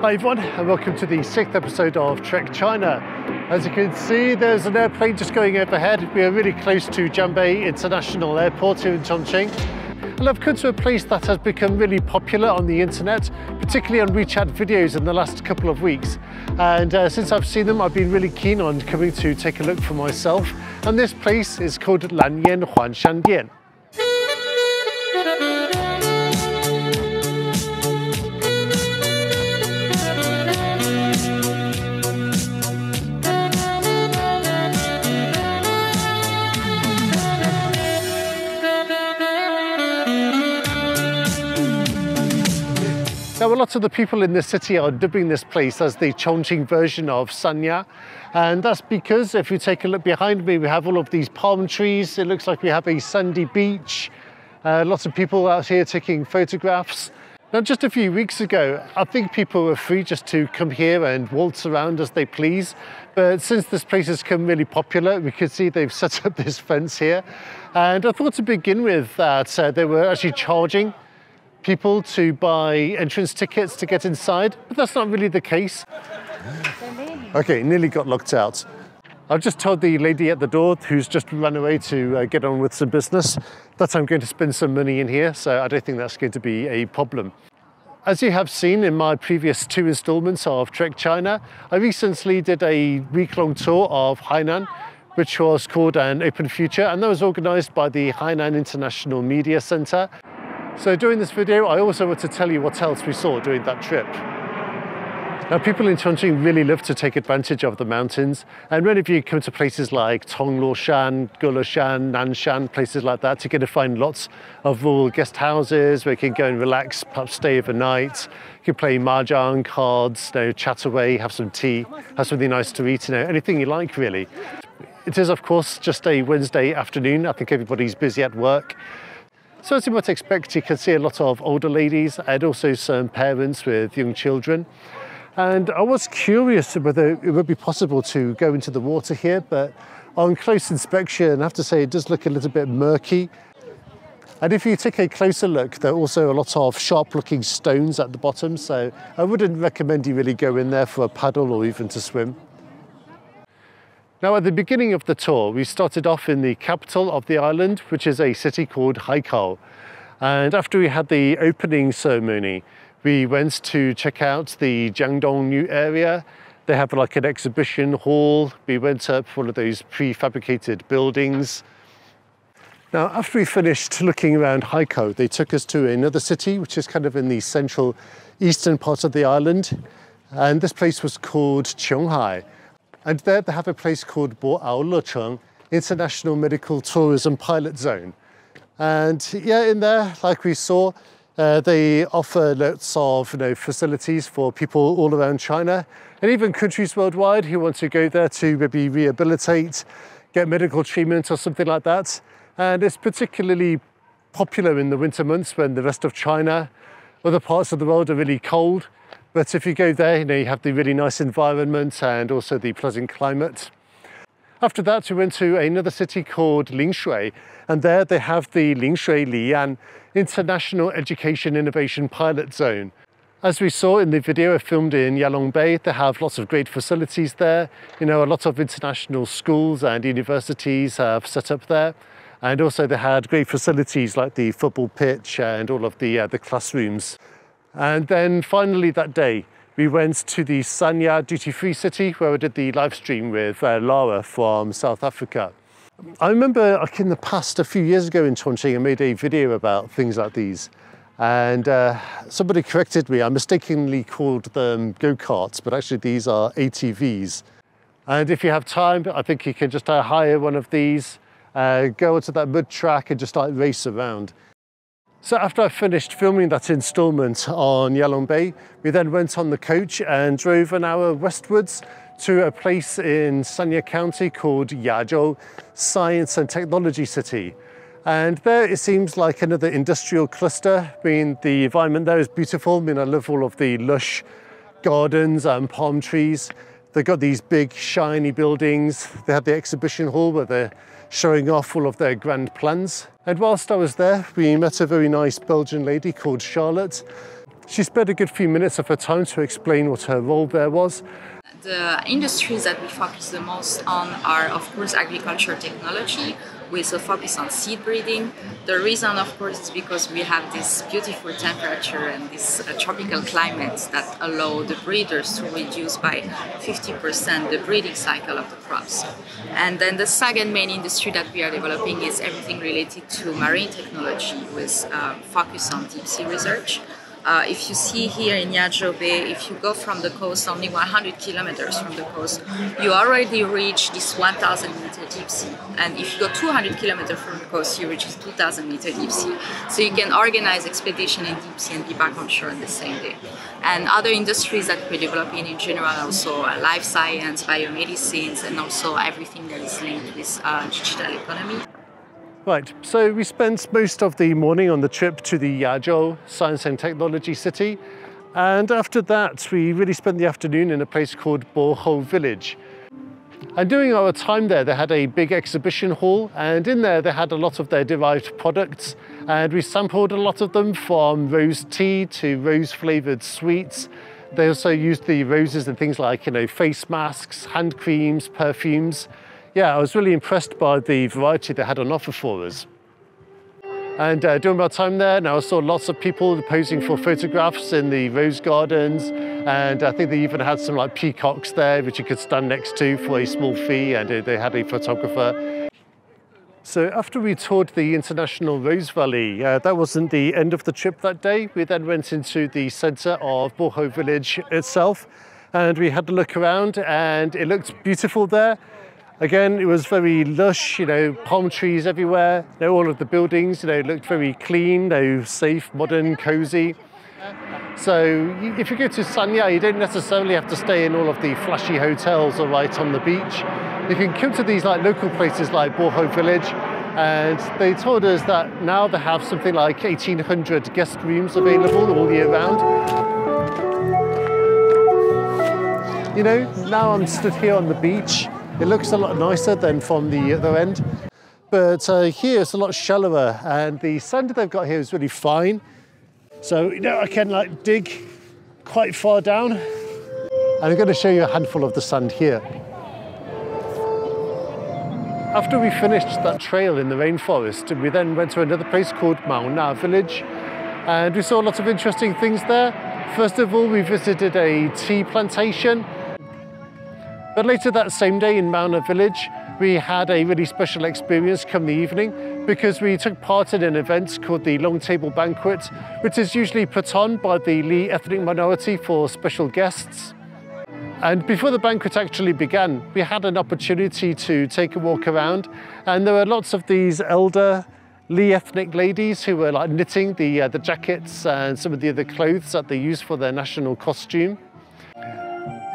Hi everyone, and welcome to the 6th episode of Trek China. As you can see, there's an airplane just going overhead. We are really close to Jiangbei International Airport here in Chongqing. And I've come to a place that has become really popular on the internet, particularly on WeChat videos in the last couple of weeks. And since I've seen them, I've been really keen on coming to take a look for myself. And this place is called Lanyan Huanshandian. Now, a lot of the people in this city are dubbing this place as the Chongqing version of Sanya. And that's because if you take a look behind me, we have all of these palm trees. It looks like we have a sandy beach. Lots of people out here taking photographs. Now, just a few weeks ago, I think people were free just to come here and waltz around as they please. But since this place has become really popular, we can see they've set up this fence here. And I thought to begin with that they were actually charging people to buy entrance tickets to get inside, but that's not really the case. Okay, nearly got locked out. I've just told the lady at the door, who's just run away to get on with some business, that I'm going to spend some money in here, so I don't think that's going to be a problem. As you have seen in my previous 2 installments of Trek China, I recently did a week-long tour of Hainan, which was called an Open Future, and that was organised by the Hainan International Media Center. So during this video, I also want to tell you what else we saw during that trip. Now, people in Chongqing really love to take advantage of the mountains, and many of you come to places like Tongloshan, Goloshan, Nanshan, places like that, to get to find lots of rural guest houses where you can go and relax, perhaps stay overnight. You can play mahjong, cards, chat away, have some tea, have something nice to eat, anything you like really. It is, of course, just a Wednesday afternoon. I think everybody's busy at work. So as you might expect, you can see a lot of older ladies and also some parents with young children. And I was curious whether it would be possible to go into the water here, but on close inspection, I have to say it does look a little bit murky. And if you take a closer look, there are also a lot of sharp-looking stones at the bottom, so I wouldn't recommend you really go in there for a paddle or even to swim. Now, at the beginning of the tour, we started off in the capital of the island, which is a city called Haikou. And after we had the opening ceremony, we went to check out the Jiangdong new area. They have like an exhibition hall. We went up one of those prefabricated buildings. Now, after we finished looking around Haikou, they took us to another city, which is kind of in the central eastern part of the island. And this place was called Chongqing. And there they have a place called Bohou International Medical Tourism Pilot Zone. And yeah, in there, like we saw, they offer lots of facilities for people all around China and even countries worldwide who want to go there to maybe rehabilitate, get medical treatment or something like that. And it's particularly popular in the winter months when the rest of China, other parts of the world are really cold. But if you go there, you have the really nice environment and also the pleasant climate. After that, we went to another city called Lingshui, and there they have the Lingshui Liyan International Education Innovation Pilot Zone. As we saw in the video I filmed in Yalongbei, they have lots of great facilities there. A lot of international schools and universities have set up there. And also they had great facilities like the football pitch and all of the classrooms. And then finally that day, we went to the Sanya duty-free city where we did the live stream with Lara from South Africa. I remember like in the past, a few years ago in Chongqing, I made a video about things like these. And somebody corrected me. I mistakenly called them go-karts, but actually these are ATVs. And if you have time, I think you can just hire one of these, go onto that mud track and just race around. So after I finished filming that installment on Yalongbei, we then went on the coach and drove an hour westwards to a place in Sanya County called Yazhou Science and Technology City. And there it seems like another industrial cluster. The environment there is beautiful. I love all of the lush gardens and palm trees. They've got these big shiny buildings. They have the exhibition hall where they're showing off all of their grand plans. And whilst I was there, we met a very nice Belgian lady called Charlotte. She spent a good few minutes of her time to explain what her role there was. The industries that we focus the most on are, of course, agriculture technology, with a focus on seed breeding. The reason, of course, is because we have this beautiful temperature and this tropical climate that allow the breeders to reduce by 50% the breeding cycle of the crops. And then the second main industry that we are developing is everything related to marine technology, with focus on deep sea research. If you see here in Yazhou Bay, if you go from the coast only 100 kilometers from the coast, you already reach this 1,000 meter deep sea. And if you go 200 kilometers from the coast, you reach 2,000 meter deep sea. So you can organize expedition in deep sea and be back on shore on the same day. And other industries that we're developing in general, also life science, biomedicines, and also everything that is linked with digital economy. Right, so we spent most of the morning on the trip to the Yazhou Science and Technology City, and after that we really spent the afternoon in a place called Bohou Village. And during our time there, they had a big exhibition hall, and in there they had a lot of their derived products, and we sampled a lot of them, from rose tea to rose flavoured sweets. They also used the roses in things like, face masks, hand creams, perfumes. Yeah, I was really impressed by the variety they had on offer for us. And during my time there, I saw lots of people posing for photographs in the rose gardens, and I think they even had some peacocks there which you could stand next to for a small fee, and they had a photographer. So after we toured the International Rose Valley, that wasn't the end of the trip that day. We then went into the centre of Bohou Village itself, and we had a look around, and it looked beautiful there. Again, it was very lush, palm trees everywhere. All of the buildings, looked very clean, safe, modern, cozy. So if you go to Sanya, you don't necessarily have to stay in all of the flashy hotels or right on the beach. You can come to these local places like Bohou Village, and they told us that now they have something like 1,800 guest rooms available all year round. Now I'm stood here on the beach. It looks a lot nicer than from the other end, but here it's a lot shallower, and the sand they've got here is really fine. So I can dig quite far down, and I'm going to show you a handful of the sand here. After we finished that trail in the rainforest, we then went to another place called Maona Village, and we saw lots of interesting things there. First of all, we visited a tea plantation. But later that same day in Maona Village, we had a really special experience come the evening, because we took part in an event called the Long Table Banquet, which is usually put on by the Li ethnic minority for special guests. And before the banquet actually began, we had an opportunity to take a walk around, and there were lots of these elder Li ethnic ladies who were knitting the jackets and some of the other clothes that they use for their national costume.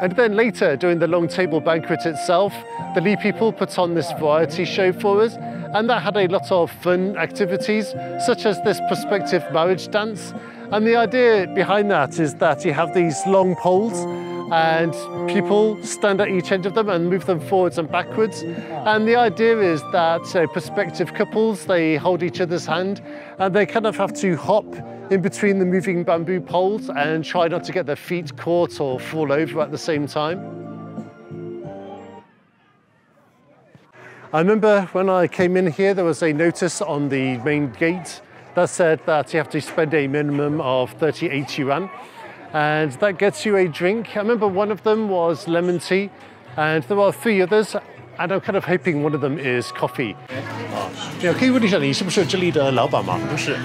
And then later, during the Long Table Banquet itself, the Li people put on this variety show for us, and that had a lot of fun activities, such as this prospective marriage dance. And the idea behind that is that you have these long poles, and people stand at each end of them and move them forwards and backwards. And the idea is that prospective couples, they hold each other's hand, and they kind of have to hop in between the moving bamboo poles and try not to get their feet caught or fall over at the same time. I remember when I came in here, there was a notice on the main gate that said that you have to spend a minimum of 38 yuan, and that gets you a drink. I remember one of them was lemon tea, and there are 3 others, and I'm kind of hoping one of them is coffee. 可以问一下，你是不是这里的老板吗？不是，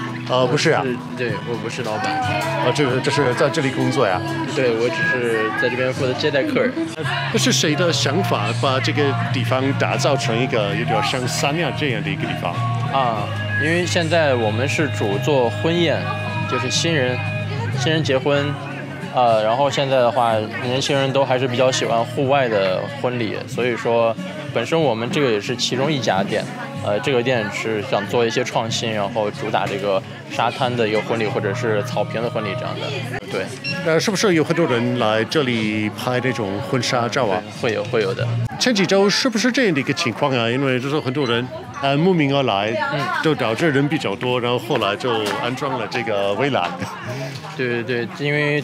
不是啊。对，我不是老板。这是在这里工作呀？对，我只是在这边负责接待客人。这是谁的想法，把这个地方打造成一个有点像三亚这样的一个地方？因为现在我们是主做婚宴，就是新人结婚。然后现在的话，年轻人都还是比较喜欢户外的婚礼，所以说本身我们这个也是其中一家店。这个店是想做一些创新，然后主打这个沙滩的一个婚礼，或者是草坪的婚礼这样的。对。是不是有很多人来这里拍那种婚纱照啊？会有的。前几周是不是这样的一个情况啊？因为就是很多人慕名而来，就导致人比较多，然后后来就安装了这个围栏。对对对，因为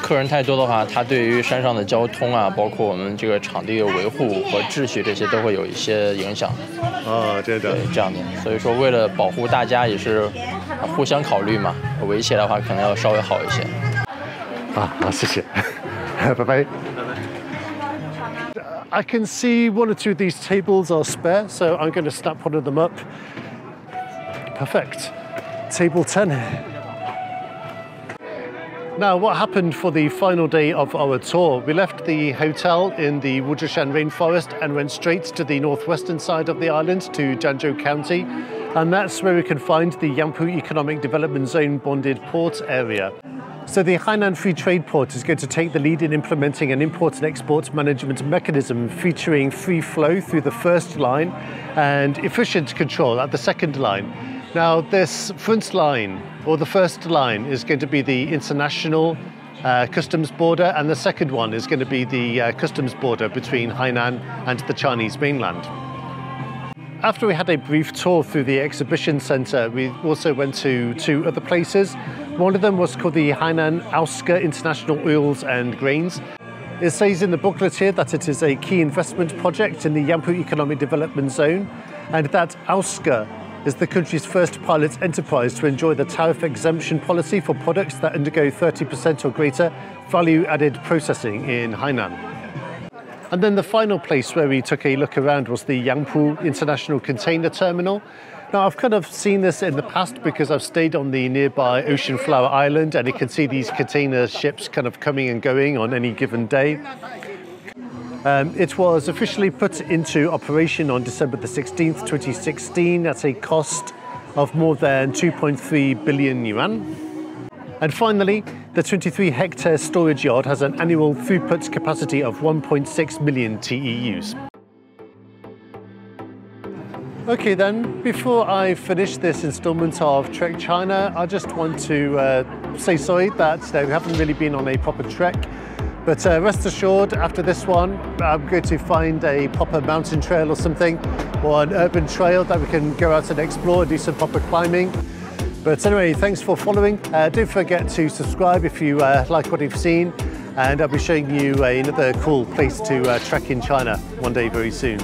客人太多的话，它对于山上的交通啊，包括我们这个场地的维护和秩序这些都会有一些影响。啊，对的，对，这样的。所以说，为了保护大家，也是互相考虑嘛。围起来的话，可能要稍微好一些。啊，好，谢谢，拜拜。I can see one or two of these tables are spare, so I'm going to snap one of them up. Perfect. Table 10. Now, what happened for the final day of our tour? We left the hotel in the Wuzhi Rainforest and went straight to the northwestern side of the island to Jiangbei County, and that's where we can find the Yangpu Economic Development Zone bonded port area. So the Hainan Free Trade Port is going to take the lead in implementing an import and export management mechanism featuring free flow through the first line and efficient control at the second line. Now this front line, or the first line, is going to be the international customs border, and the second one is going to be the customs border between Hainan and the Chinese mainland. After we had a brief tour through the exhibition centre, we also went to two other places. One of them was called the Hainan International Oils and Grains. It says in the booklet here that it is a key investment project in the Yangpu Economic Development Zone, and that Auska is the country's first pilot enterprise to enjoy the tariff exemption policy for products that undergo 30% or greater value-added processing in Hainan. And then the final place where we took a look around was the Yangpu International Container Terminal. Now, I've kind of seen this in the past because I've stayed on the nearby Ocean Flower Island, and you can see these container ships kind of coming and going on any given day. It was officially put into operation on December the 16th, 2016 at a cost of more than 2.3 billion yuan. And finally, the 23-hectare storage yard has an annual throughput capacity of 1.6 million TEUs. Okay then, before I finish this instalment of Trek China, I just want to say sorry that we haven't really been on a proper trek. But rest assured, after this one, I'm going to find a proper mountain trail or something, or an urban trail that we can go out and explore and do some proper climbing. But anyway, thanks for following. Don't forget to subscribe if you like what you've seen, and I'll be showing you another cool place to trek in China one day very soon.